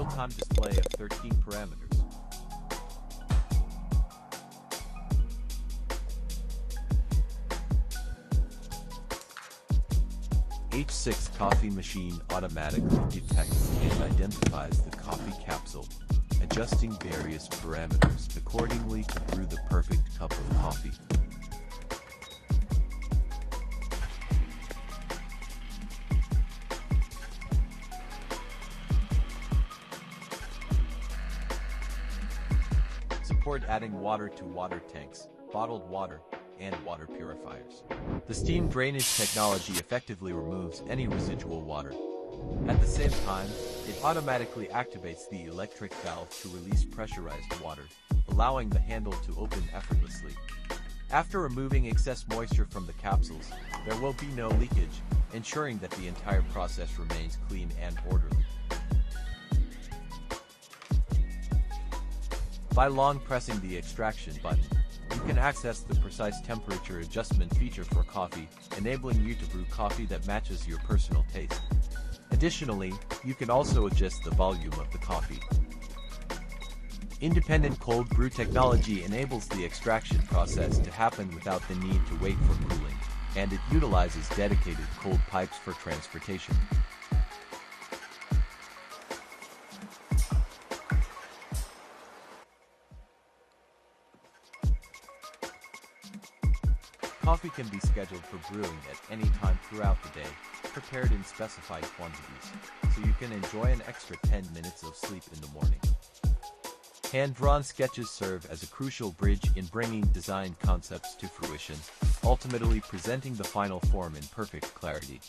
real-time display of 13 parameters. H6 coffee machine automatically detects and identifies the coffee capsule, adjusting various parameters accordingly to brew the perfect cup of coffee. Support adding water to water tanks, bottled water, and water purifiers. The steam drainage technology effectively removes any residual water. At the same time, it automatically activates the electric valve to release pressurized water, allowing the handle to open effortlessly. After removing excess moisture from the capsules, there will be no leakage, ensuring that the entire process remains clean and orderly. By long pressing the extraction button, you can access the precise temperature adjustment feature for coffee, enabling you to brew coffee that matches your personal taste. Additionally, you can also adjust the volume of the coffee. Independent cold brew technology enables the extraction process to happen without the need to wait for cooling, and it utilizes dedicated cold pipes for transportation. Coffee can be scheduled for brewing at any time throughout the day, prepared in specified quantities, so you can enjoy an extra 10 minutes of sleep in the morning. Hand-drawn sketches serve as a crucial bridge in bringing design concepts to fruition, ultimately presenting the final form in perfect clarity.